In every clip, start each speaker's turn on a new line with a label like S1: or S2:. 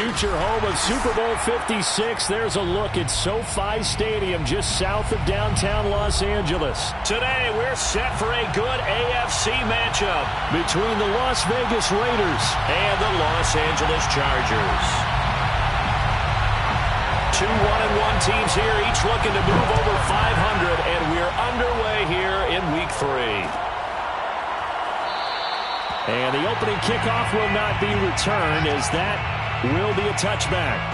S1: future home of Super Bowl 56. There's a look at SoFi Stadium just south of downtown Los Angeles. Today, we're set for a good AFC matchup between the Las Vegas Raiders and the Los Angeles Chargers. Two 1-1 teams here, each looking to move over 500, and we're underway here in Week 3. And the opening kickoff will not be returned, as that will be a touchback.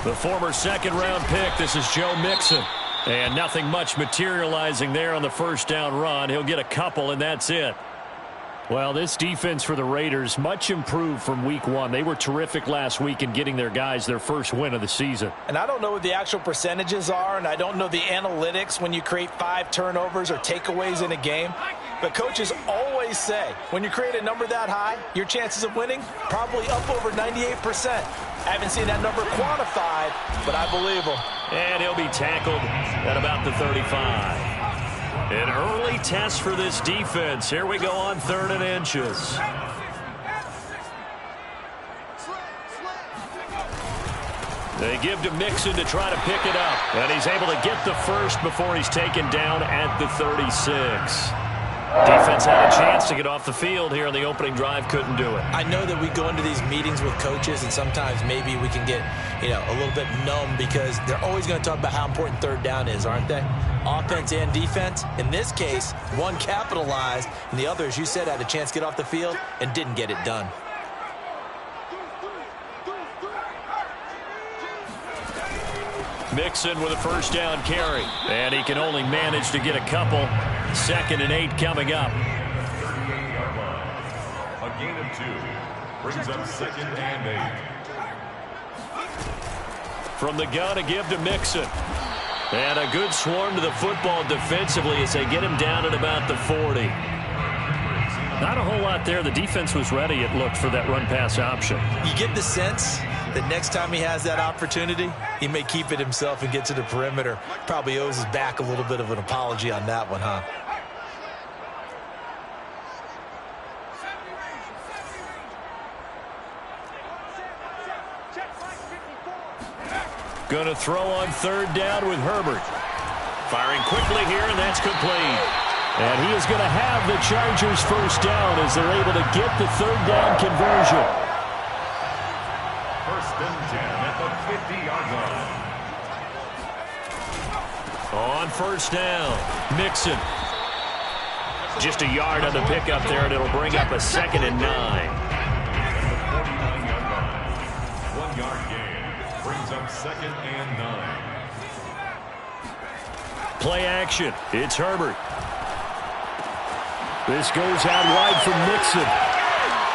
S1: The former second-round pick, this is Joe Mixon. And nothing much materializing there on the first down run. He'll get a couple, and that's it. Well, this defense for the Raiders, much improved from Week 1. They were terrific last week in getting their guys their first win of the season.
S2: And I don't know what the actual percentages are, and I don't know the analytics when you create 5 turnovers or takeaways in a game. But coaches always say, when you create a number that high, your chances of winning probably up over 98%. I haven't seen that number quantified, but I believe him.
S1: And he'll be tackled at about the 35. An early test for this defense. Here we go on 3rd and inches. They give to Mixon to try to pick it up. And he's able to get the first before he's taken down at the 36. Defense had a chance to get off the field here on the opening drive, couldn't do it.
S2: I know that we go into these meetings with coaches, and sometimes maybe we can get, a little bit numb because they're always going to talk about how important 3rd down is, aren't they? Offense and defense. In this case, one capitalized, and the other, as you said, had a chance to get off the field and didn't get it done.
S1: Mixon with a first down carry. And he can only manage to get a couple. 2nd and 8 coming up.
S3: A gain of 2 brings up 2nd and 8.
S1: From the gun, a give to Mixon. And a good swarm to the football defensively as they get him down at about the 40. Not a whole lot there. The defense was ready, it looked, for that run-pass option.
S2: You get the sense that next time he has that opportunity, he may keep it himself and get to the perimeter. Probably owes his back a little bit of an apology on that one, huh?
S1: Going to throw on 3rd down with Herbert. Firing quickly here, and that's complete. And he is going to have the Chargers first down as they're able to get the 3rd down conversion.
S3: 1st and 10 at the 50-yard line.
S1: On 1st down, Mixon. Just a yard on the pickup there, and it'll bring up a 2nd and 9.
S3: At the 49-yard line. 1-yard gain brings up 2nd and 9.
S1: Play action. It's Herbert. This goes out wide from Mixon.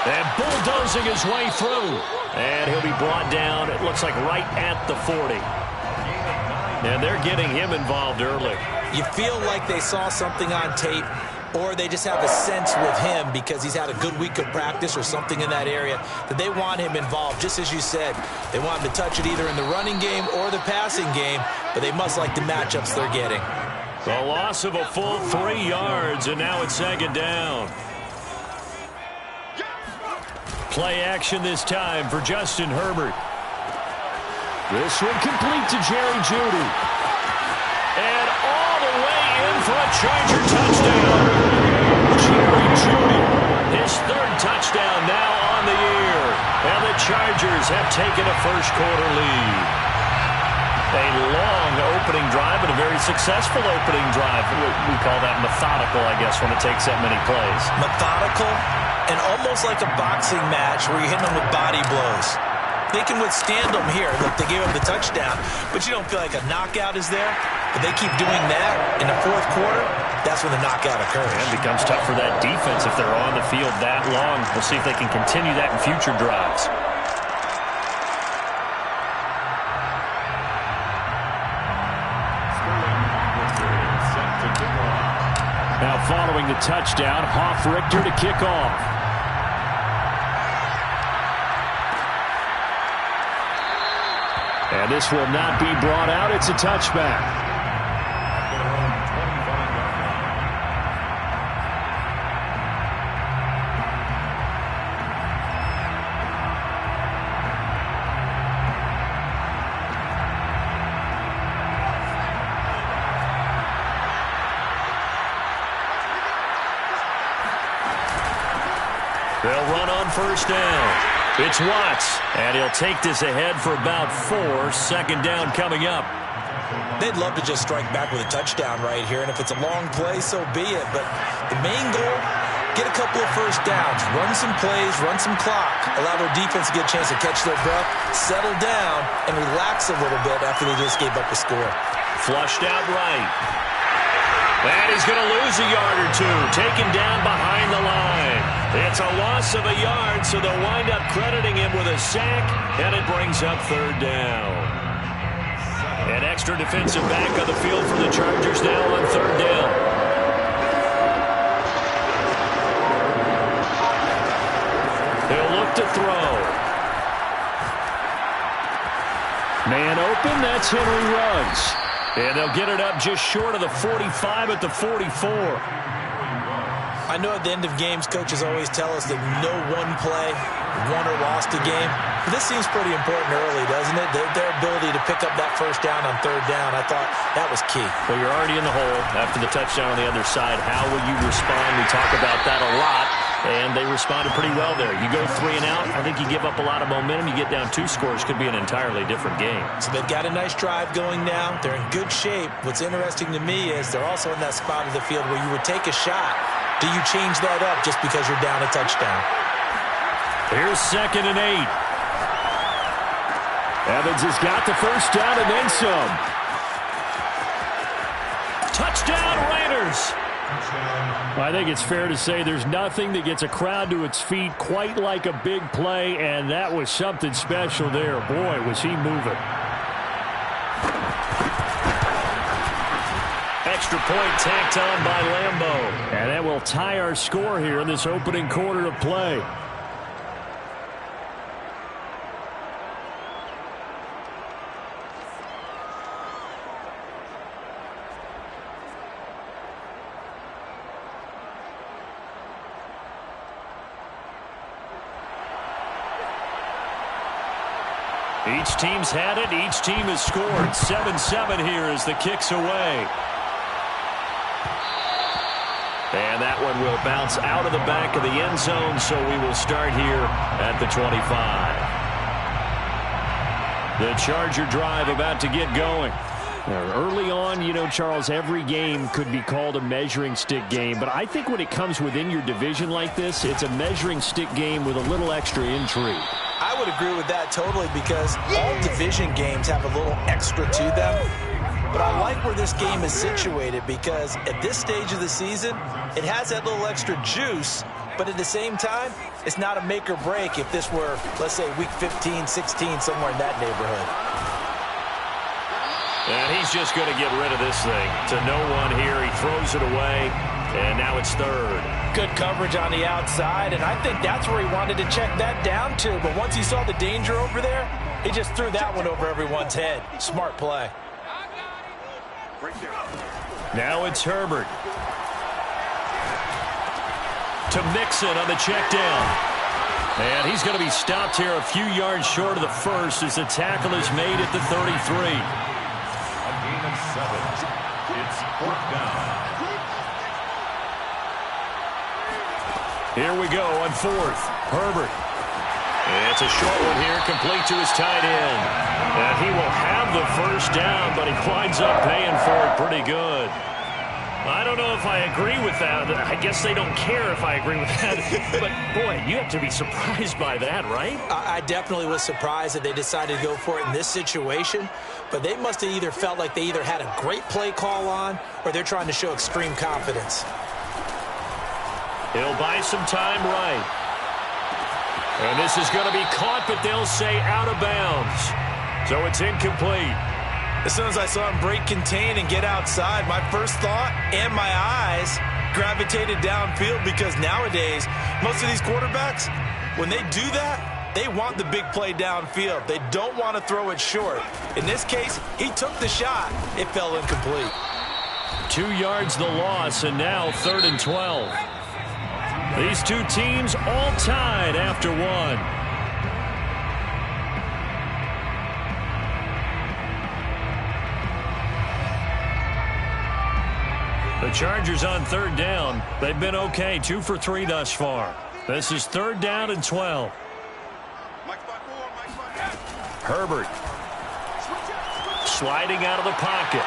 S1: And bulldozing his way through. And he'll be brought down, it looks like, right at the 40. And they're getting him involved early.
S2: You feel like they saw something on tape, or they just have a sense with him because he's had a good week of practice or something in that area that they want him involved. Just as you said, they want him to touch it either in the running game or the passing game, but they must like the matchups they're getting.
S1: The loss of a full 3 yards, and now it's 2nd down. Play action this time for Justin Herbert. This one complete to Jerry Jeudy. And all the way in for a Charger touchdown. Jerry Jeudy, his 3rd touchdown now on the year. And the Chargers have taken a first-quarter lead. A long opening drive and a very successful opening drive. We call that methodical, I guess, when it takes that many plays.
S2: Methodical and almost like a boxing match where you hit them with body blows. They can withstand them here. Look, they gave him the touchdown, but you don't feel like a knockout is there. But they keep doing that in the 4th quarter. That's when the knockout occurs.
S1: And it becomes tough for that defense if they're on the field that long. We'll see if they can continue that in future drives. following the touchdown. Hofrichter to kick off. And this will not be brought out. It's a touchback. They'll run on first down. It's Watts, and he'll take this ahead for about 4. Second down coming up.
S2: They'd love to just strike back with a touchdown right here, and if it's a long play, so be it. But the main goal, get a couple of first downs, run some plays, run some clock, allow their defense to get a chance to catch their breath, settle down, and relax a little bit after they just gave up a score.
S1: Flushed out right. And he's going to lose a yard or two, taken down behind the line. It's a loss of a yard, so they'll wind up crediting him with a sack, and it brings up third down. An extra defensive back on the field for the Chargers now on third down. He'll look to throw. Man open, that's Henry Ruggs. And they'll get it up just short of the 45 at the 44.
S2: I know at the end of games, coaches always tell us that no one play won or lost a game. But this seems pretty important early, doesn't it? Their ability to pick up that first down on third down, I thought that was key.
S1: Well, you're already in the hole after the touchdown on the other side. How will you respond? We talk about that a lot. And they responded pretty well there. You go 3 and out, I think you give up a lot of momentum. You get down 2 scores, could be an entirely different game.
S2: So they've got a nice drive going now. They're in good shape. What's interesting to me is they're also in that spot of the field where you would take a shot. Do you change that up just because you're down a touchdown?
S1: Here's 2nd and 8. Evans has got the first down and then some. Touchdown Raiders! I think it's fair to say there's nothing that gets a crowd to its feet quite like a big play, and that was something special there. Boy, was he moving. Extra point tacked on by Lambeau. And that will tie our score here in this opening quarter of play. Each team's had it. Each team has scored. 7-7 here as the kick's away. And that one will bounce out of the back of the end zone, so we will start here at the 25. The Charger drive about to get going. Early on, you know, Charles, every game could be called a measuring stick game, but I think when it comes within your division like this, it's a measuring stick game with a little extra intrigue.
S2: I would agree with that totally because all division games have a little extra to them. But I like where this game is situated because at this stage of the season, it has that little extra juice, but at the same time, it's not a make or break if this were, let's say, week 15, 16, somewhere in that neighborhood.
S1: And he's just going to get rid of this thing. To no one here, he throws it away, and now it's third.
S2: Good coverage on the outside, and I think that's where he wanted to check that down to. But once he saw the danger over there, he just threw that one over everyone's head. Smart play.
S1: Now it's Herbert. To Mixon on the check down. And he's going to be stopped here a few yards short of the first as the tackle is made at the 33.
S3: A gain of 7. It's 4th down.
S1: Here we go on 4th. Herbert. It's a short one here, complete to his tight end. And he will have the first down, but he winds up paying for it pretty good. I don't know if I agree with that. I guess they don't care if I agree with that. But, boy, you have to be surprised by that, right?
S2: I definitely was surprised that they decided to go for it in this situation. But they must have either felt like they either had a great play call on or they're trying to show extreme confidence.
S1: He'll buy some time right. And this is going to be caught, but they'll say out of bounds. So it's incomplete.
S2: As soon as I saw him break contain and get outside, my first thought and my eyes gravitated downfield because nowadays, most of these quarterbacks, when they do that, they want the big play downfield. They don't want to throw it short. In this case, he took the shot. It fell incomplete.
S1: 2 yards the loss, and now 3rd and 12. These two teams all tied after one. The Chargers on 3rd down. They've been okay, 2 for 3 thus far. This is 3rd down and 12. Herbert sliding out of the pocket.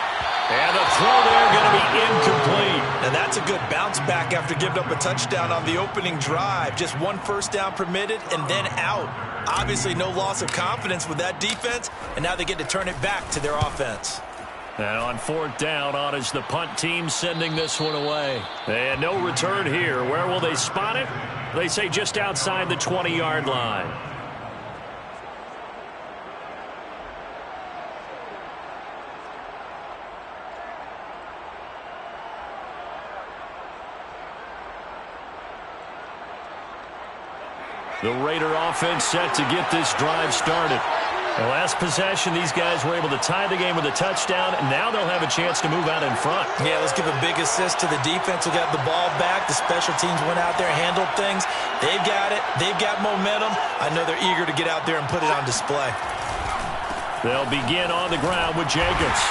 S1: And the throw there going to be incomplete.
S2: And that's a good bounce back after giving up a touchdown on the opening drive. Just 1 first down permitted and then out. Obviously no loss of confidence with that defense, and now they get to turn it back to their offense.
S1: And on 4th down, on is the punt team sending this one away. And no return here. Where will they spot it? They say just outside the 20-yard line. The Raider offense set to get this drive started. The last possession, these guys were able to tie the game with a touchdown, and now they'll have a chance to move out in front.
S2: Yeah, let's give a big assist to the defense who got the ball back. The special teams went out there, handled things. They've got it. They've got momentum. I know they're eager to get out there and put it on display.
S1: They'll begin on the ground with Jacobs.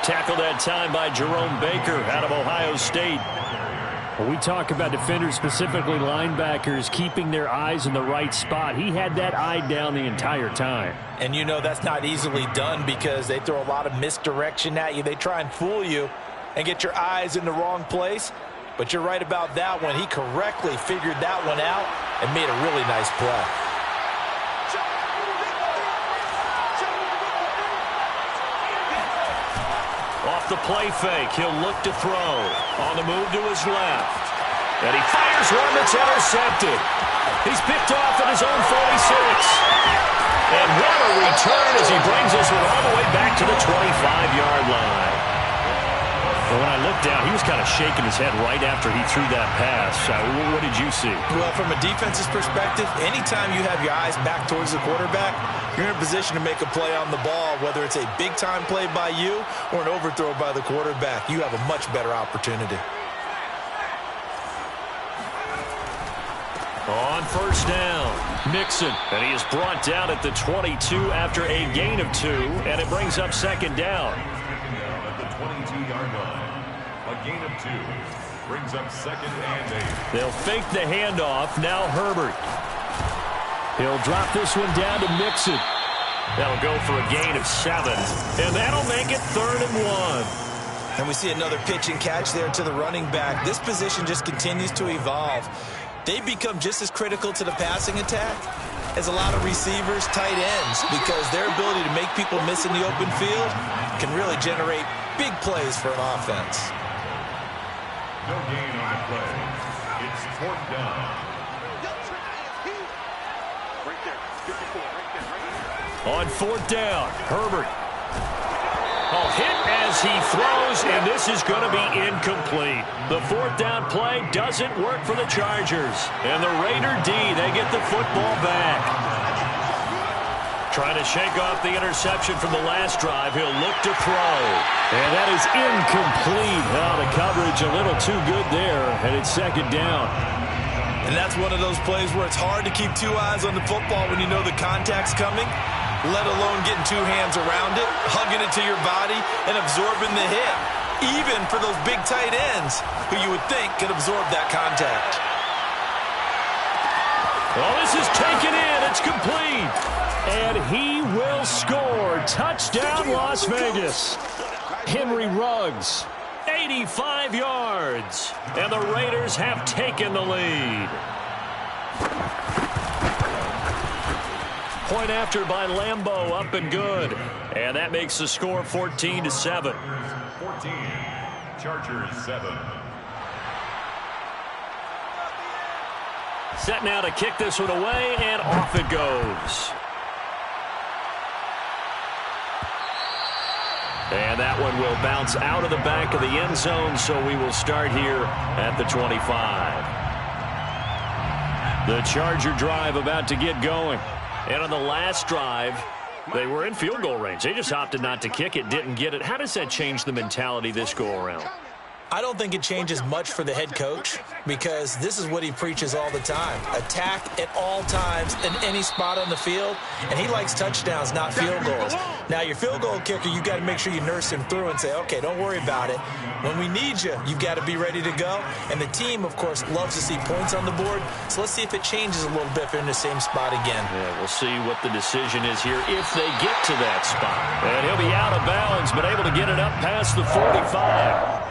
S1: Tackled that time by Jerome Baker out of Ohio State.
S4: When we talk about defenders, specifically linebackers, keeping their eyes in the right spot, he had that eye down the entire time.
S2: And you know that's not easily done because they throw a lot of misdirection at you. They try and fool you and get your eyes in the wrong place. But you're right about that one. He correctly figured that one out and made a really nice play.
S1: Off the play fake, he'll look to throw. On the move to his left. And he fires one that's intercepted. He's picked off at his own 46. And what a return as he brings this one all the way back to the 25-yard line. Well, when I looked down, he was kind of shaking his head right after he threw that pass. What did you see?
S2: Well, from a defense's perspective, anytime you have your eyes back towards the quarterback, you're in a position to make a play on the ball, whether it's a big-time play by you or an overthrow by the quarterback. You have a much better opportunity.
S1: On 1st down, Mixon. And he is brought down at the 22 after a gain of 2, and it brings up 2nd down.
S3: At the 22-yard line. A gain of 2 brings up 2nd and 8.
S1: They'll fake the handoff. Now Herbert. He'll drop this one down to Mixon. That'll go for a gain of 7. And that'll make it 3rd and 1.
S2: And we see another pitch and catch there to the running back. This position just continues to evolve. They become just as critical to the passing attack as a lot of receivers, tight ends, because their ability to make people miss in the open field can really generate big plays for an offense.
S3: No gain on the play. It's 4th down.
S1: On 4th down, Herbert. Hit as he throws, and this is going to be incomplete. The 4th down play doesn't work for the Chargers. And the Raider D, they get the football back. Trying to shake off the interception from the last drive. He'll look to throw. And that is incomplete. Oh, the coverage a little too good there, and it's 2nd down.
S2: And that's one of those plays where it's hard to keep 2 eyes on the football when you know the contact's coming, let alone getting 2 hands around it, hugging it to your body, and absorbing the hit, even for those big tight ends who you would think could absorb that contact.
S1: Well, this is taken in. It's complete. And he will score. Touchdown, Las Vegas. Henry Ruggs, 85 yards. And the Raiders have taken the lead. Point after by Lambeau, up and good. And that makes the score 14-7.
S3: 14. Chargers 7.
S1: Set now to kick this one away, and off it goes. And that one will bounce out of the back of the end zone, so we will start here at the 25. The Charger drive about to get going. And on the last drive, they were in field goal range. They just opted not to kick it, didn't get it. How does that change the mentality this go-around?
S2: I don't think it changes much for the head coach because this is what he preaches all the time. Attack at all times in any spot on the field, and he likes touchdowns, not field goals. Now, your field goal kicker, you've got to make sure you nurse him through and say, okay, don't worry about it. When we need you, you've got to be ready to go. And the team, of course, loves to see points on the board. So let's see if it changes a little bit if they're in the same spot again.
S1: Yeah, we'll see what the decision is here if they get to that spot. And he'll be out of bounds, but able to get it up past the 45.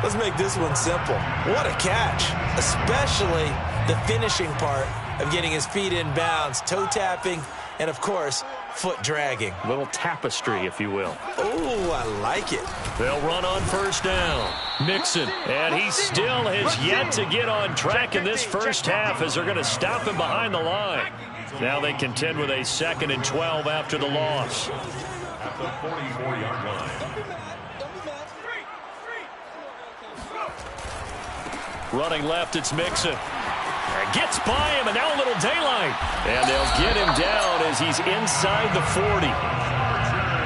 S2: Let's make this one simple. What a catch, especially the finishing part of getting his feet in bounds, toe tapping, and, of course, foot dragging.
S1: A little tapestry, if you will.
S2: Oh, I like it.
S1: They'll run on first down. Mixon, and he still has yet to get on track in this first half as they're going to stop him behind the line. Now they contend with a 2nd and 12 after the loss.
S3: At the 44-yard line.
S1: Running left, it's Mixon. Gets by him, and now a little daylight. And they'll get him down as he's inside the 40.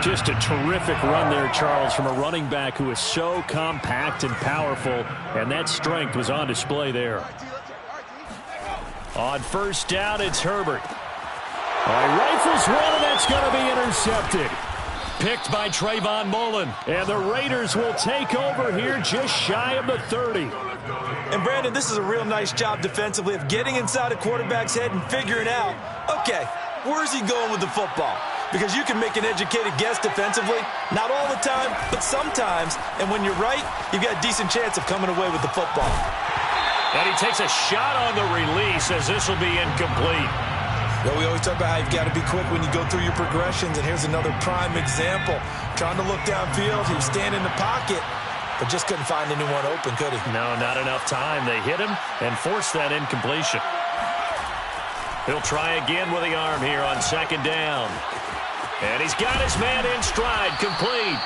S1: Just a terrific run there, Charles, from a running back who is so compact and powerful, and that strength was on display there. On first down, it's Herbert. Rifles one, and that's going to be intercepted. Picked by Trayvon Mullen. And the Raiders will take over here just shy of the 30.
S2: And, Brandon, this is a real nice job defensively of getting inside a quarterback's head and figuring out, okay, where's he going with the football? Because you can make an educated guess defensively, not all the time, but sometimes. And when you're right, you've got a decent chance of coming away with the football.
S1: And he takes a shot on the release as this will be incomplete.
S2: Well, we always talk about how you've got to be quick when you go through your progressions, and here's another prime example. Trying to look downfield, he was standing in the pocket, but just couldn't find anyone open, could he?
S1: No, not enough time. They hit him and forced that incompletion. He'll try again with the arm here on 2nd down. And he's got his man in stride, complete.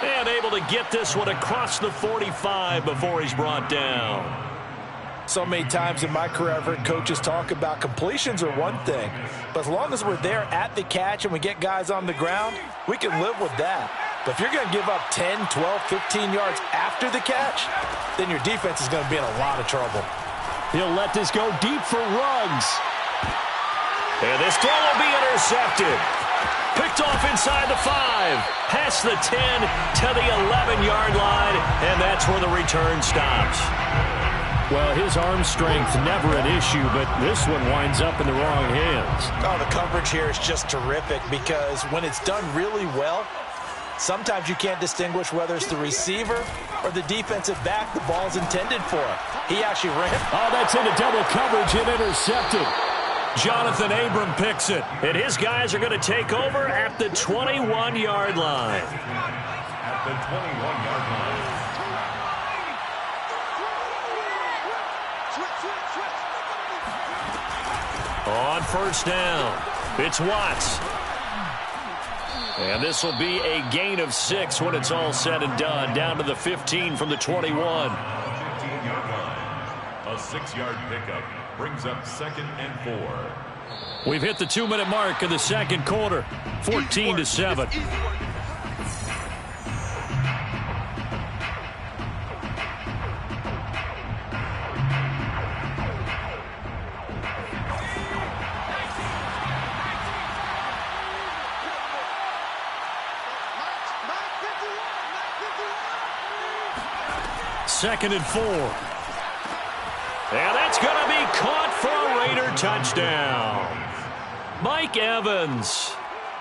S1: And able to get this one across the 45 before he's brought down.
S2: So many times in my career, I've heard coaches talk about completions are one thing, but as long as we're there at the catch and we get guys on the ground, we can live with that. But if you're going to give up 10, 12, 15 yards after the catch, then your defense is going to be in a lot of trouble.
S1: He'll let this go deep for Ruggs. And this throw will be intercepted. Picked off inside the 5, past the 10 to the 11-yard line, and that's where the return stops. Well, his arm strength never an issue, but this one winds up in the wrong hands.
S2: Oh, the coverage here is just terrific because when it's done really well, sometimes you can't distinguish whether it's the receiver or the defensive back the ball's intended for. He actually ran.
S1: Oh, that's into double coverage and intercepted. Jonathan Abram picks it, and his guys are going to take over at the 21-yard line.
S3: At the 21-yard line.
S1: On first down, it's Watts. And this will be a gain of 6 when it's all said and done. Down to the 15 from the 21.
S3: 15-yard line. A 6-yard pickup brings up 2nd and 4.
S1: We've hit the 2-minute mark of the second quarter. 14-7. Second and 4. And that's going to be caught for a Raider touchdown. Mike Evans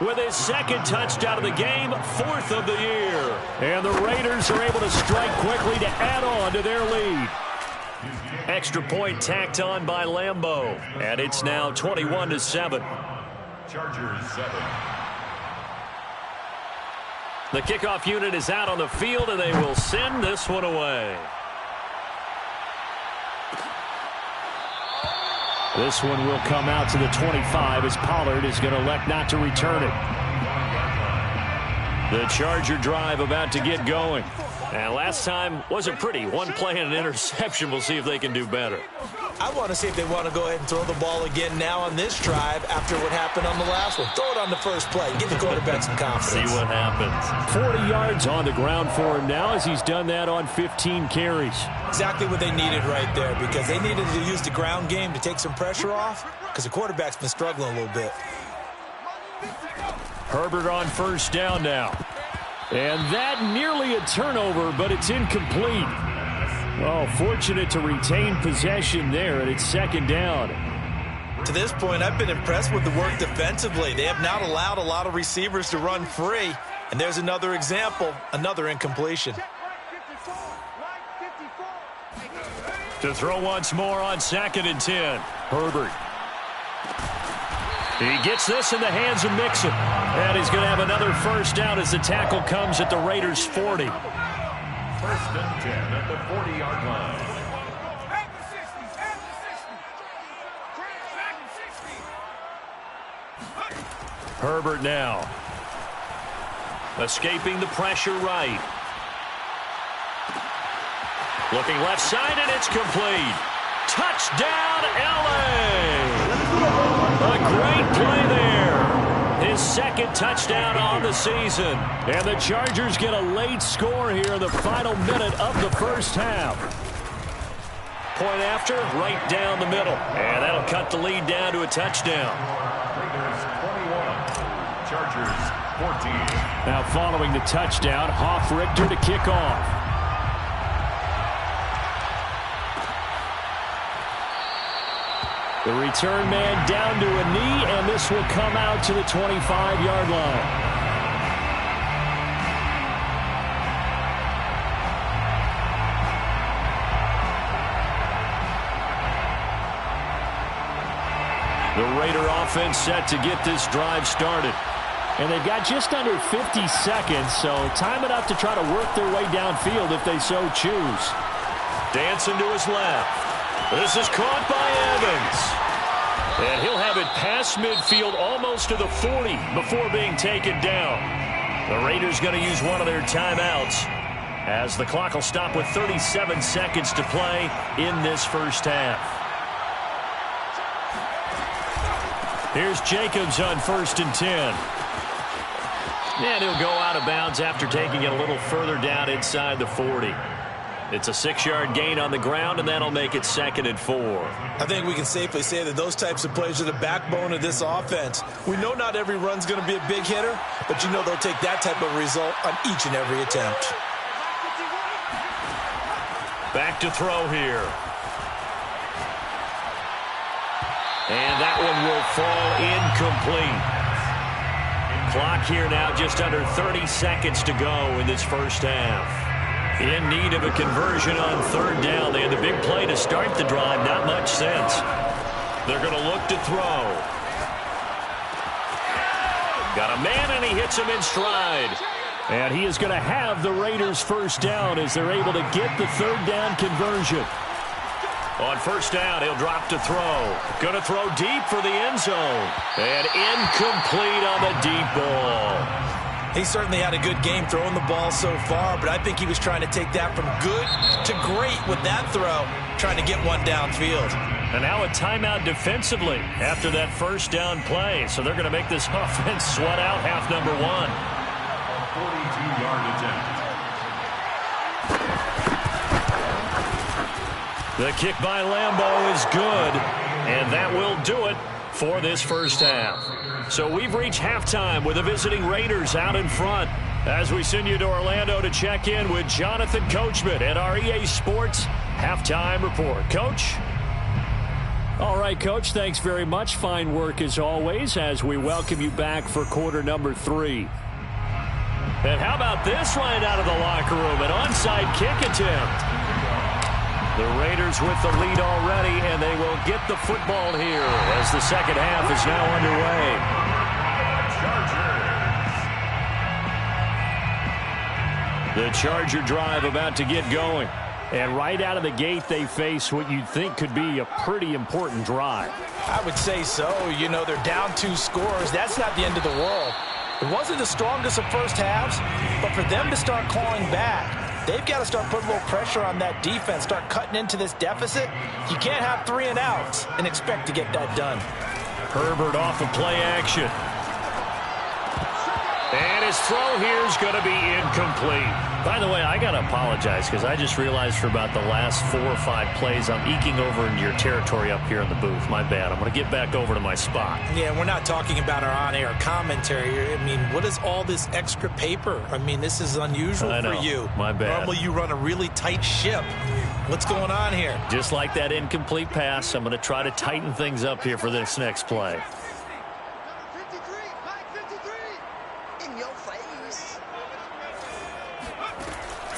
S1: with his 2nd touchdown of the game, 4th of the year. And the Raiders are able to strike quickly to add on to their lead. Extra point tacked on by Lambeau. And it's now 21-7.
S3: Chargers 7.
S1: The kickoff unit is out on the field, and they will send this one away. This one will come out to the 25 as Pollard is going to elect not to return it. The Charger drive about to get going. And last time wasn't pretty. One play and an interception. We'll see if they can do better.
S2: I want to see if they want to go ahead and throw the ball again now on this drive after what happened on the last one. Throw it on the first play. Give the quarterback some confidence.
S1: See what happens.
S4: 40 yards on the ground for him now as he's done that on 15 carries.
S2: Exactly what they needed right there, because they needed to use the ground game to take some pressure off because the quarterback's been struggling a little bit.
S4: Herbert on first down now. And that nearly a turnover, but it's incomplete. Oh, fortunate to retain possession there, and it's second down.
S2: To this point, I've been impressed with the work defensively. They have not allowed a lot of receivers to run free. And there's another example, another incompletion.
S1: To throw once more on 2nd and 10. Herbert. He gets this in the hands of Mixon. And he's going to have another first down as the tackle comes at the Raiders' 40.
S3: 1st and 10 at the 40-yard line.
S1: Herbert now. Escaping the pressure right. Looking left side, and it's complete. Touchdown, L.A. A great play there. His 2nd touchdown on the season. And the Chargers get a late score here in the final minute of the first half. Point after, right down the middle. And that'll cut the lead down to a touchdown.
S3: Raiders 21, Chargers 14.
S4: Now following the touchdown, Hoff-Richter to kick off. The return man down to a knee, and this will come out to the 25-yard line. The Raider offense set to get this drive started. And they've got just under 50 seconds, so time enough to try to work their way downfield if they so choose.
S1: Dancing to his left. This is caught by Evans. And he'll have it past midfield almost to the 40 before being taken down. The Raiders going to use one of their timeouts as the clock will stop with 37 seconds to play in this first half. Here's Jacobs on 1st and 10. And he'll go out of bounds after taking it a little further down inside the 40. It's a 6-yard gain on the ground, and that'll make it 2nd and 4.
S2: I think we can safely say that those types of plays are the backbone of this offense. We know not every run's going to be a big hitter, but you know they'll take that type of result on each and every attempt.
S1: Back to throw here. And that one will fall incomplete. Clock here now just under 30 seconds to go in this first half. In need of a conversion on 3rd down. They had the big play to start the drive. Not much sense. They're going to look to throw. Got a man, and he hits him in stride.
S4: And he is going to have the Raiders' first down as they're able to get the 3rd down conversion.
S1: On 1st down, he'll drop to throw. Going to throw deep for the end zone. And incomplete on the deep ball.
S2: He certainly had a good game throwing the ball so far, but I think he was trying to take that from good to great with that throw, trying to get one downfield.
S1: And now a timeout defensively after that 1st down play. So they're going to make this offense sweat out half number 1.
S3: A 42-yard attempt.
S1: The kick by Lambeau is good, and that will do it for this first half. So we've reached halftime with the visiting Raiders out in front as we send you to Orlando to check in with Jonathan Coachman at our EA Sports Halftime Report. Coach?
S4: All right, Coach, thanks very much. Fine work as always as we welcome you back for quarter number 3.
S1: And how about this right out of the locker room? An onside kick attempt. The Raiders with the lead already, and they will get the football here as the second half is now underway. The Charger drive about to get going.
S4: And right out of the gate, they face what you'd think could be a pretty important drive.
S2: I would say so. You know, they're down 2 scores. That's not the end of the world. It wasn't the strongest of first halves, but for them to start clawing back, they've got to start putting a little pressure on that defense, start cutting into this deficit. You can't have 3 and outs and expect to get that done.
S1: Herbert off of play action. And his throw here is going to be incomplete.
S4: By the way, I got to apologize because I just realized for about the last 4 or 5 plays, I'm eking over into your territory up here in the booth. My bad. I'm going to get back over to my spot.
S2: Yeah, we're not talking about our on-air commentary. I mean, what is all this extra paper? I mean, this is unusual for you.
S4: My bad.
S2: Normally you run a really tight ship. What's going on here?
S4: Just like that incomplete pass, I'm going to try to tighten things up here for this next play.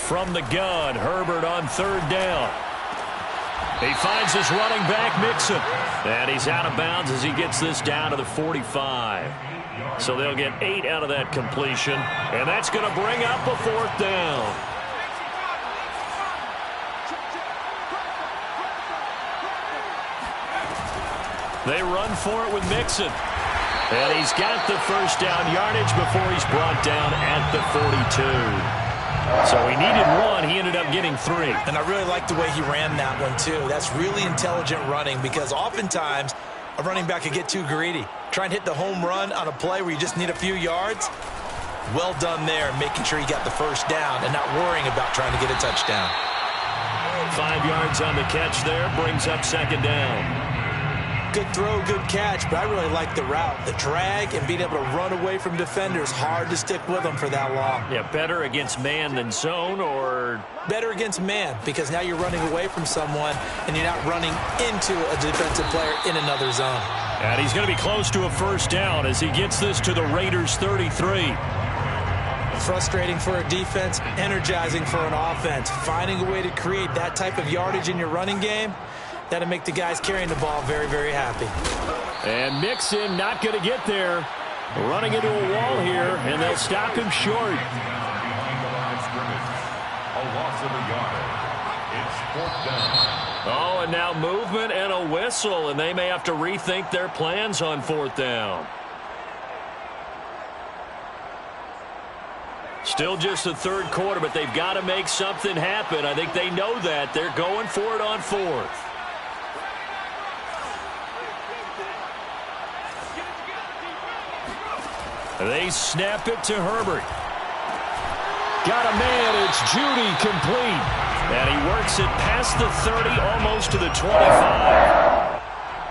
S1: From the gun, Herbert on 3rd down. He finds his running back, Mixon. And he's out of bounds as he gets this down to the 45. So they'll get 8 out of that completion. And that's going to bring up a 4th down. They run for it with Mixon. And he's got the 1st down yardage before he's brought down at the 42. So he needed 1. He ended up getting 3.
S2: And I really like the way he ran that one, too. That's really intelligent running because oftentimes a running back could get too greedy. Try and hit the home run on a play where you just need a few yards. Well done there, making sure he got the 1st down and not worrying about trying to get a touchdown.
S1: 5 yards on the catch there, brings up 2nd down.
S2: Good throw, good catch, but I really like the route. The drag and being able to run away from defenders, hard to stick with them for that long.
S1: Yeah, better against man than zone, or?
S2: Better against man, because now you're running away from someone and you're not running into a defensive player in another zone.
S1: And he's going to be close to a 1st down as he gets this to the Raiders' 33.
S2: Frustrating for a defense, energizing for an offense. Finding a way to create that type of yardage in your running game, that'll make the guys carrying the ball very, very happy.
S1: And Mixon not going to get there. Running into a wall here, and they'll stop him short.
S3: A loss of a yard. It's 4th down.
S1: Oh, and now movement and a whistle, and they may have to rethink their plans on 4th down. Still just the 3rd quarter, but they've got to make something happen. I think they know that. They're going for it on 4th. They snap it to Herbert. Got a man. It's Judy complete. And he works it past the 30, almost to the 25.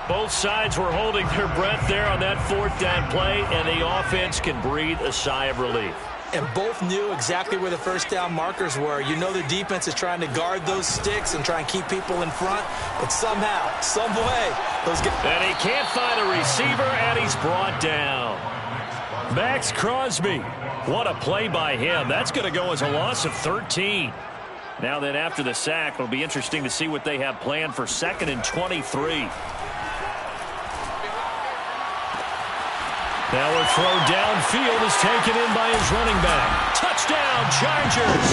S1: Both sides were holding their breath there on that 4th down play, and the offense can breathe a sigh of relief.
S2: And both knew exactly where the 1st down markers were. You know the defense is trying to guard those sticks and try and keep people in front, but somehow, some way, those guys...
S1: And he can't find a receiver, and he's brought down. Max Crosby. What a play by him. That's going to go as a loss of 13. Now then, after the sack, it'll be interesting to see what they have planned for 2nd and 23. Now a throw downfield is taken in by his running back. Touchdown, Chargers!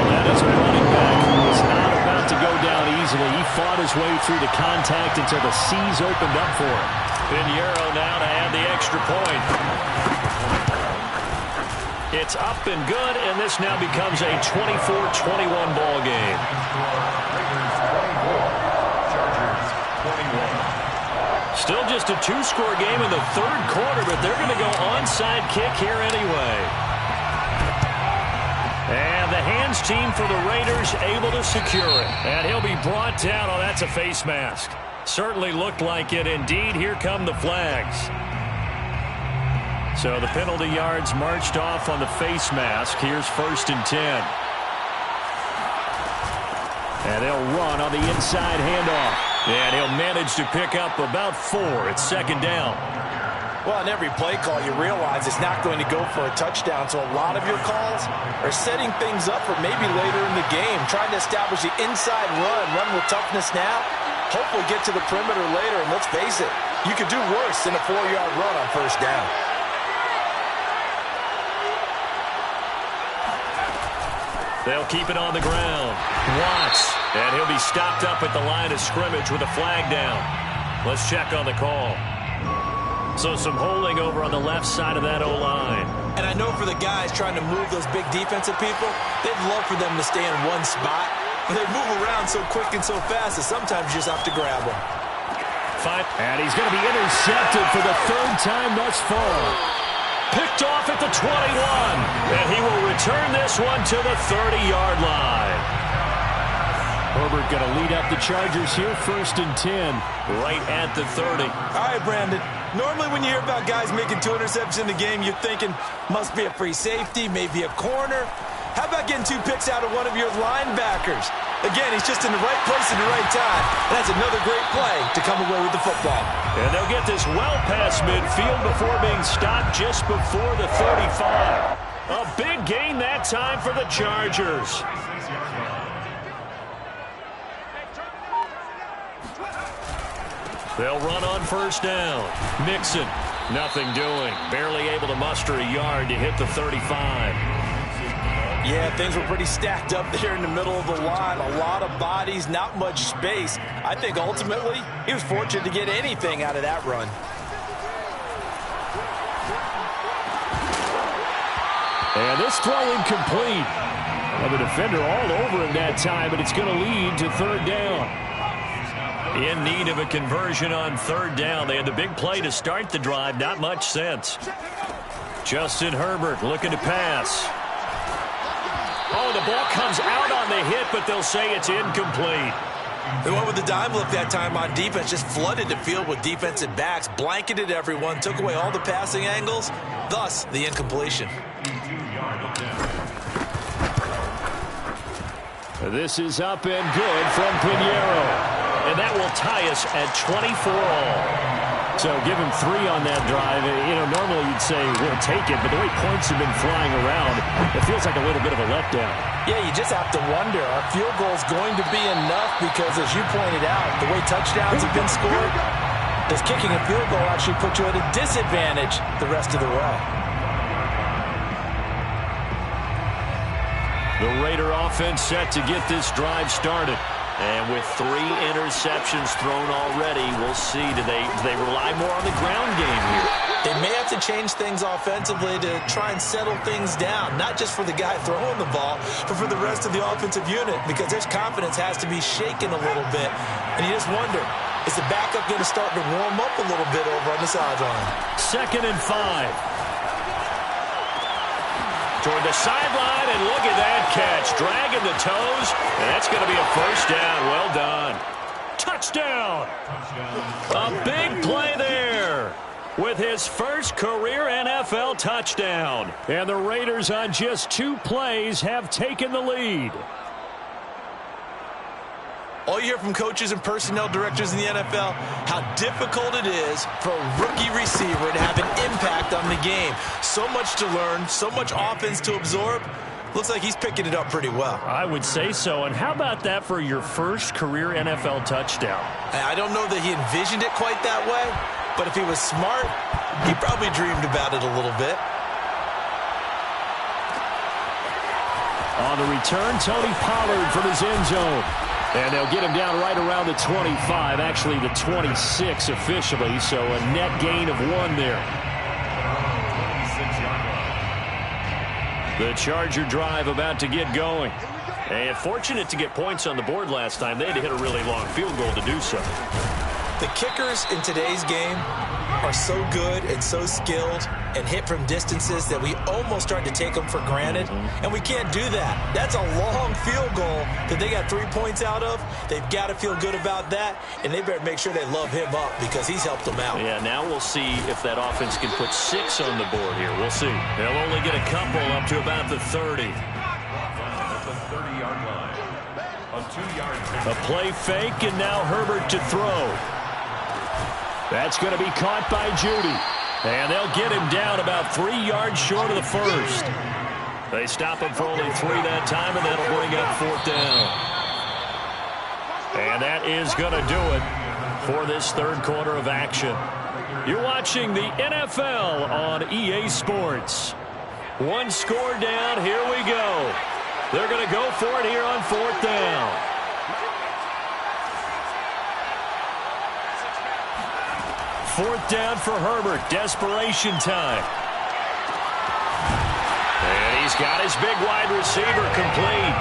S1: That is a running back who was not about to go down easily. He fought his way through the contact until the seas opened up for him. Pinheiro now to add the extra point. It's up and good, and this now becomes a 24-21 ball game.
S3: Chargers 21.
S1: Still just a 2-score game in the 3rd quarter, but they're going to go onside kick here anyway. And the hands team for the Raiders able to secure it. And he'll be brought down. Oh, that's a face mask. Certainly looked like it. Indeed, here come the flags. So the penalty yards marched off on the face mask. Here's 1st and 10. And they'll run on the inside handoff. And he'll manage to pick up about 4. It's 2nd down.
S2: Well, on every play call, you realize it's not going to go for a touchdown. So a lot of your calls are setting things up for maybe later in the game, trying to establish the inside run with toughness now, hopefully get to the perimeter later. And let's face it, you could do worse than a 4-yard run on 1st down.
S1: They'll keep it on the ground. Watts. And he'll be stopped up at the line of scrimmage with a flag down. Let's check on the call.
S4: So some holding over on the left side of that O-line.
S2: And I know for the guys trying to move those big defensive people, they'd love for them to stay in one spot. But they move around so quick and so fast that sometimes you just have to grab them.
S4: And he's going to be intercepted for the third time thus far. Picked off at the 21. And he will return this one to the 30-yard line. Herbert going to lead up the Chargers here, 1st and 10, right at the 30.
S2: All right, Brandon. Normally when you hear about guys making 2 interceptions in the game, you're thinking must be a free safety, maybe a corner. How about getting 2 picks out of one of your linebackers? Again, he's just in the right place at the right time. That's another great play to come away with the football.
S4: And they'll get this well past midfield before being stopped just before the 35. A big gain that time for the Chargers. They'll run on 1st down. Mixon, nothing doing. Barely able to muster a yard to hit the 35.
S2: Yeah, things were pretty stacked up there in the middle of the line. A lot of bodies, not much space. I think ultimately he was fortunate to get anything out of that run.
S4: And this throw incomplete. Well, the defender all over him that time, but it's going to lead to 3rd down. In need of a conversion on 3rd down. They had the big play to start the drive. Not much sense. Justin Herbert looking to pass. Oh, the ball comes out on the hit, but they'll say it's incomplete.
S2: They went with the dime look that time on defense. Just flooded the field with defensive backs. Blanketed everyone. Took away all the passing angles. Thus, the incompletion.
S4: This is up and good from Pinheiro. And that will tie us at 24 all. So give him 3 on that drive. You know, normally you'd say we'll take it, but the way points have been flying around, it feels like a little bit of a letdown.
S2: Yeah, you just have to wonder, are field goals going to be enough? Because as you pointed out, the way touchdowns have been scored, does kicking a field goal actually put you at a disadvantage the rest of the way?
S4: The Raider offense set to get this drive started. And with 3 interceptions thrown already, we'll see. Do they rely more on the ground game here?
S2: They may have to change things offensively to try and settle things down, not just for the guy throwing the ball, but for the rest of the offensive unit, because their confidence has to be shaken a little bit. And you just wonder, is the backup going to start to warm up a little bit over on the sideline?
S4: 2nd and 5. Toward the sideline, and look at that catch. Dragging the toes, and that's going to be a 1st down. Well done. Touchdown. A big play there with his first career NFL touchdown. And the Raiders on just 2 plays have taken the lead.
S2: All you hear from coaches and personnel directors in the NFL, how difficult it is for a rookie receiver to have an impact on the game. So much to learn, so much offense to absorb. Looks like he's picking it up pretty well.
S4: I would say so. And how about that for your first career NFL touchdown?
S2: I don't know that he envisioned it quite that way, but if he was smart, he probably dreamed about it a little bit.
S4: On the return, Tony Pollard from his end zone. And they'll get him down right around the 25, actually the 26 officially, so a net gain of 1 there. The Charger drive about to get going. And fortunate to get points on the board last time. They had to hit a really long field goal to do so.
S2: The kickers in today's game are so good and so skilled and hit from distances that we almost start to take them for granted, and we can't do that. That's a long field goal that they got 3 points out of. They've got to feel good about that, and they better make sure they love him up because he's helped them out.
S4: Yeah, now we'll see if that offense can put 6 on the board here. We'll see. They'll only get a couple up to about the 30.
S3: At the 30-yard line. A 2-yard
S4: A play fake, and now Herbert to throw. That's going to be caught by Judy. And they'll get him down about 3 yards short of the first. They stop him for only 3 that time, and that'll bring up 4th down. And that is going to do it for this 3rd quarter of action. You're watching the NFL on EA Sports. 1 score down. Here we go. They're going to go for it here on 4th down. 4th down for Herbert. Desperation time. And he's got his big wide receiver complete.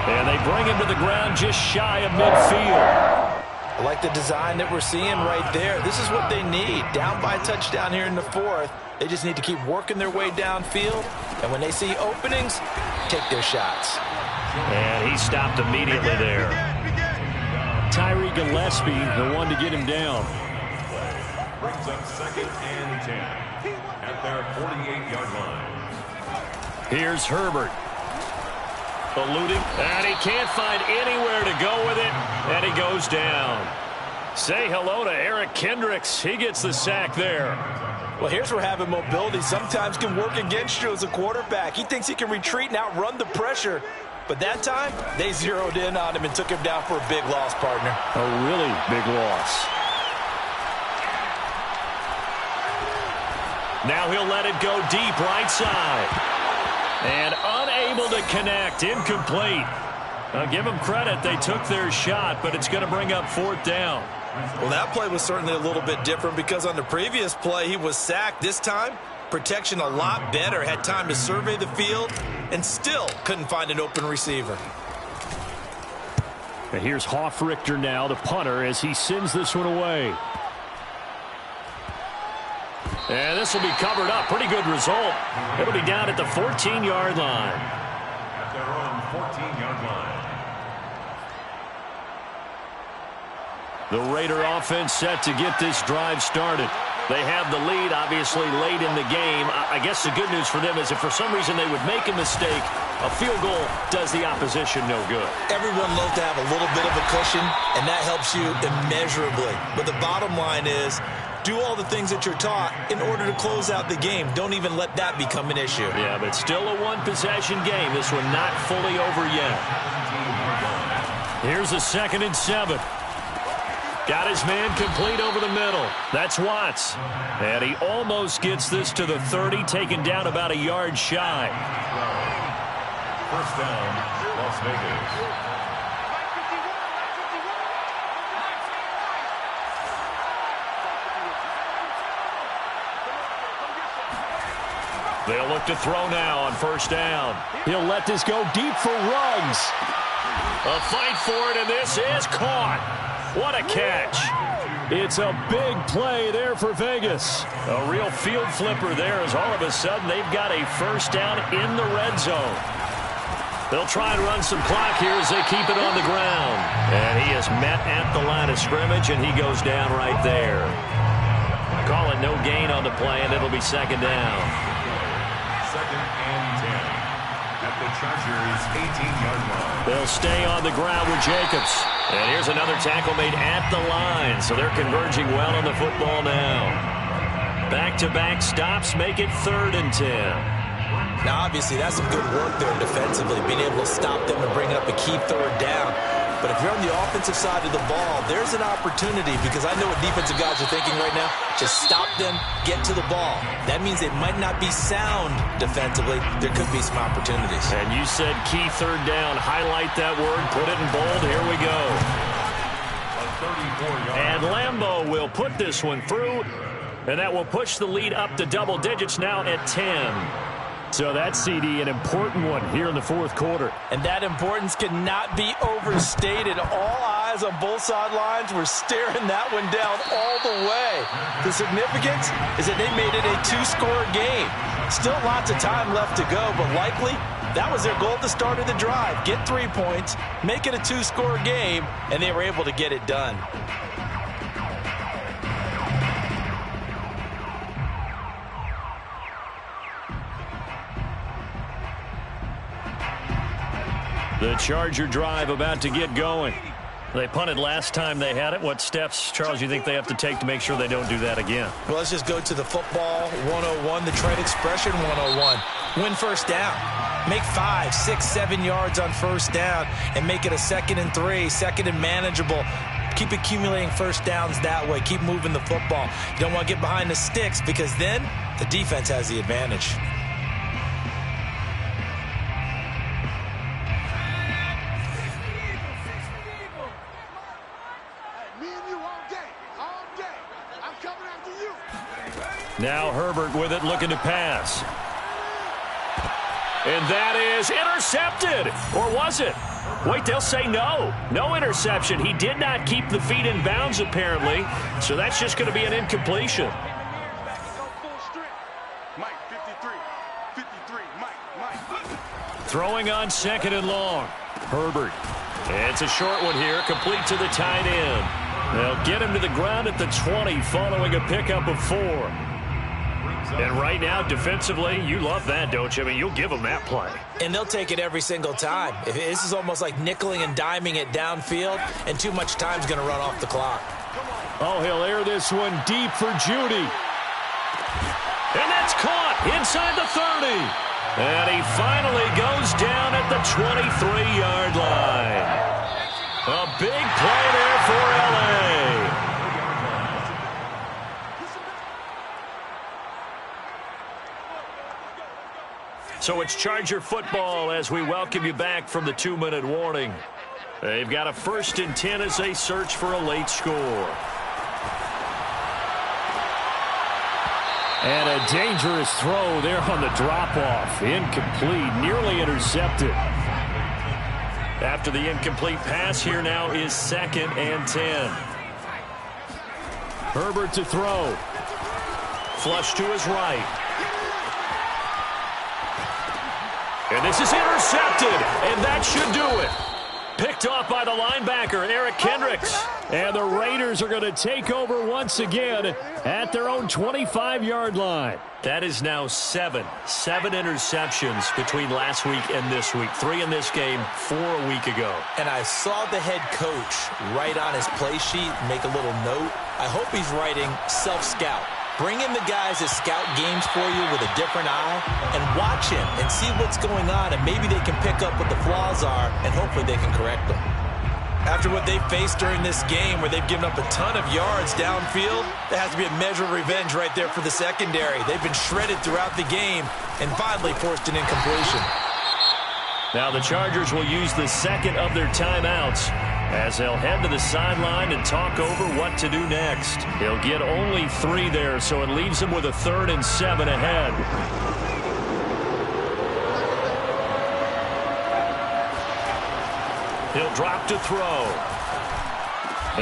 S4: And they bring him to the ground just shy of midfield.
S2: I like the design that we're seeing right there. This is what they need. Down by a touchdown here in the 4th. They just need to keep working their way downfield. And when they see openings, take their shots.
S4: And he stopped immediately there. Tyree Gillespie, the one to get him down.
S3: Brings up 2nd and 10 at their 48-yard line.
S4: Here's Herbert. Eluding, and he can't find anywhere to go with it, and he goes down. Say hello to Eric Kendricks. He gets the sack there.
S2: Well, here's where having mobility sometimes can work against you as a quarterback. He thinks he can retreat and outrun the pressure. But that time, they zeroed in on him and took him down for a big loss, partner.
S4: A really big loss. Now he'll let it go deep right side. And unable to connect. Incomplete. I'll give them credit. They took their shot, but it's going to bring up 4th down.
S2: Well, that play was certainly a little bit different because on the previous play, he was sacked. This time, protection a lot better. Had time to survey the field and still couldn't find an open receiver.
S4: And here's Hofrichter now, the punter, as he sends this one away. And this will be covered up. Pretty good result. It'll be down at the 14-yard line.
S3: At their own 14-yard line.
S4: The Raider offense set to get this drive started. They have the lead, obviously, late in the game. I guess the good news for them is if for some reason they would make a mistake, a field goal does the opposition no good.
S2: Everyone loves to have a little bit of a cushion, and that helps you immeasurably. But the bottom line is, do all the things that you're taught in order to close out the game. Don't even let that become an issue.
S4: Yeah, but still a one-possession game. This one not fully over yet. Here's a 2nd and 7. Got his man complete over the middle. That's Watts. And he almost gets this to the 30, taken down about a yard shy.
S3: 1st down, Las Vegas.
S4: They'll look to throw now on 1st down. He'll let this go deep for Ruggs. A fight for it, and this is caught. What a catch. It's a big play there for Vegas. A real field flipper there as all of a sudden they've got a 1st down in the red zone. They'll try and run some clock here as they keep it on the ground. And he is met at the line of scrimmage, and he goes down right there. Call it no gain on the play, and it'll be 2nd down.
S3: 2nd and 10 at the Chargers' 18-yard line.
S4: They'll stay on the ground with Jacobs. And here's another tackle made at the line. So they're converging well on the football now. Back-to-back stops make it 3rd and 10.
S2: Now, obviously, that's some good work there defensively, being able to stop them and bring up a key 3rd down. But if you're on the offensive side of the ball, there's an opportunity because I know what defensive guys are thinking right now. Just stop them, get to the ball. That means they might not be sound defensively. There could be some opportunities.
S4: And you said key 3rd down. Highlight that word. Put it in bold. Here we go. And Lambeau will put this one through. And that will push the lead up to double digits now at 10. So that CD, an important one here in the 4th quarter.
S2: And that importance cannot be overstated. All eyes on both sidelines were staring that one down all the way. The significance is that they made it a 2-score game. Still lots of time left to go, but likely that was their goal at the start of the drive. Get 3 points, make it a 2-score game, and they were able to get it done.
S4: The Charger drive about to get going. They punted last time they had it. What steps, Charles, you think they have to take to make sure they don't do that again?
S2: Well, let's just go to the football 101, the trade expression 101. Win 1st down. Make 5, 6, 7 yards on 1st down and make it a 2nd and 3, 2nd and manageable. Keep accumulating 1st downs that way. Keep moving the football. You don't want to get behind the sticks because then the defense has the advantage.
S5: Me and you all day. I'm coming after you.
S4: Now Herbert with it, looking to pass. And that is intercepted. Or was it? Wait, they'll say no. No interception. He did not keep the feet in bounds, apparently. So that's just going to be an incompletion. Throwing on 2nd and long. Herbert. It's a short one here, complete to the tight end. They'll get him to the ground at the 20 following a pickup of 4. And right now, defensively, you love that, don't you? I mean, you'll give them that play.
S2: And they'll take it every single time. This is almost like nickeling and diming it downfield, and too much time's going to run off the clock.
S4: Oh, he'll air this one deep for Judy. And that's caught inside the 30. And he finally goes down at the 23-yard line. A big play there for L.A. So it's Charger football as we welcome you back from the 2-minute warning. They've got a 1st and 10 as they search for a late score. And a dangerous throw there on the drop-off. Incomplete, nearly intercepted. After the incomplete pass, here now is 2nd and 10. Herbert to throw. Flush to his right. And this is intercepted, and that should do it. Picked off by the linebacker, Eric Kendricks. And the Raiders are going to take over once again at their own 25-yard line. That is now 7 interceptions between last week and this week. 3 in this game, 4 a week ago.
S2: And I saw the head coach write on his play sheet, make a little note. I hope he's writing self-scout. Bring in the guys that scout games for you with a different eye and watch him and see what's going on, and maybe they can pick up what the flaws are, and hopefully they can correct them. After what they faced during this game where they've given up a ton of yards downfield, there has to be a measure of revenge right there for the secondary. They've been shredded throughout the game and finally forced an incompletion.
S4: Now the Chargers will use the 2nd of their timeouts as they'll head to the sideline and talk over what to do next. They'll get only 3 there, so it leaves them with a 3rd and 7 ahead. He'll drop to throw.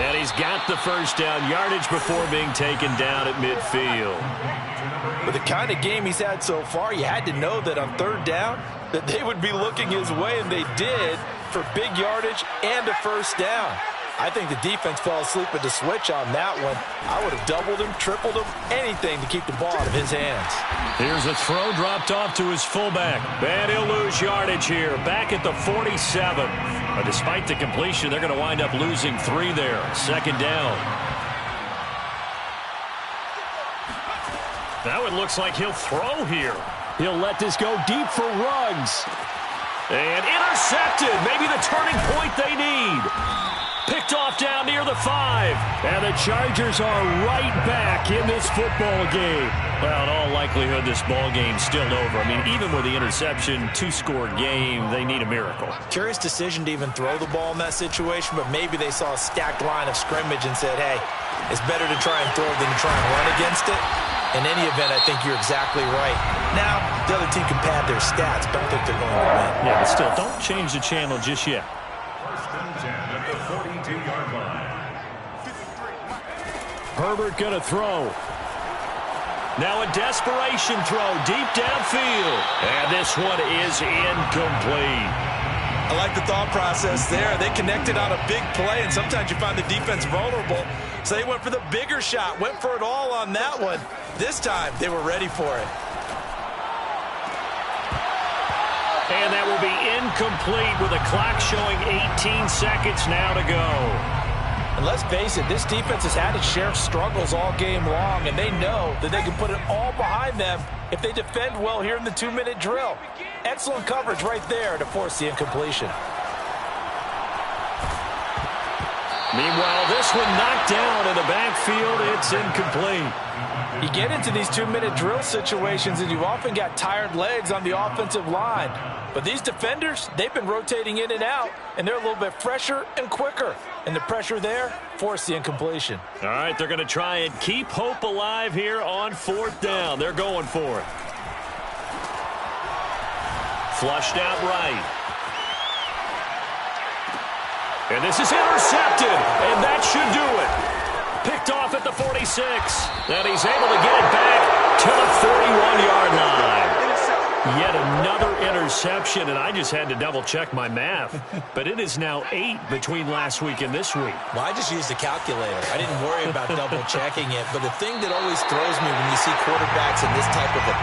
S4: And he's got the first down, yardage before being taken down at midfield.
S2: With the kind of game he's had so far, you had to know that on 3rd down that they would be looking his way, and they did, for big yardage and a first down. I think the defense fell asleep at the switch on that one. I would have doubled him, tripled him, anything to keep the ball out of his hands. Here's a throw dropped off to his fullback. And he'll lose yardage here, back at the 47. But despite the completion, they're going to wind up losing 3 there. 2nd down. Now it looks like he'll throw here. He'll let this go deep for Ruggs. And intercepted. Maybe the turning point they need. Picked off down near the 5. And the Chargers are right back in this football game. Well, in all likelihood, this ball game's still over. I mean, even with the interception, 2-score game, they need a miracle. Curious decision to even throw the ball in that situation, but maybe they saw a stacked line of scrimmage and said, hey, it's better to try and throw than to try and run against it. In any event, I think you're exactly right. Now, the other team can pad their stats, but I don't think they're going to win. Yeah, but still, don't change the channel just yet.
S3: 1st and 10 at the 42-yard line.
S4: Herbert going to throw. Now a desperation throw deep downfield. And this one is incomplete. I like the thought process there. They connected on a big play, and sometimes you find the defense vulnerable. So they went for the bigger shot, went for it all on that one. This time, they were ready for it. And that will be incomplete with a clock showing 18 seconds now to go. And let's face it, this defense has had its share of struggles all game long, and they know that they can put it all behind them if they defend well here in the 2-minute drill. Excellent coverage right there to force the incompletion. Meanwhile, this one knocked down in the backfield. It's incomplete.
S2: You get into these 2-minute drill situations, and you've often got tired legs on the offensive line. But these defenders, they've been rotating in and out, and they're a little bit fresher and quicker. And the pressure there forced the incompletion.
S4: All right, they're going to try and keep hope alive here on 4th down. They're going for it. Flushed out right. And this is intercepted, and that should do it. Picked off at the 46. And he's able to get it back to the 41-yard line. Yet another interception, and I just had to double-check my math. But it is now 8 between last week and this week.
S2: Well, I just used the calculator. I didn't worry about double-checking it. But the thing that always throws me when you see quarterbacks in this type of a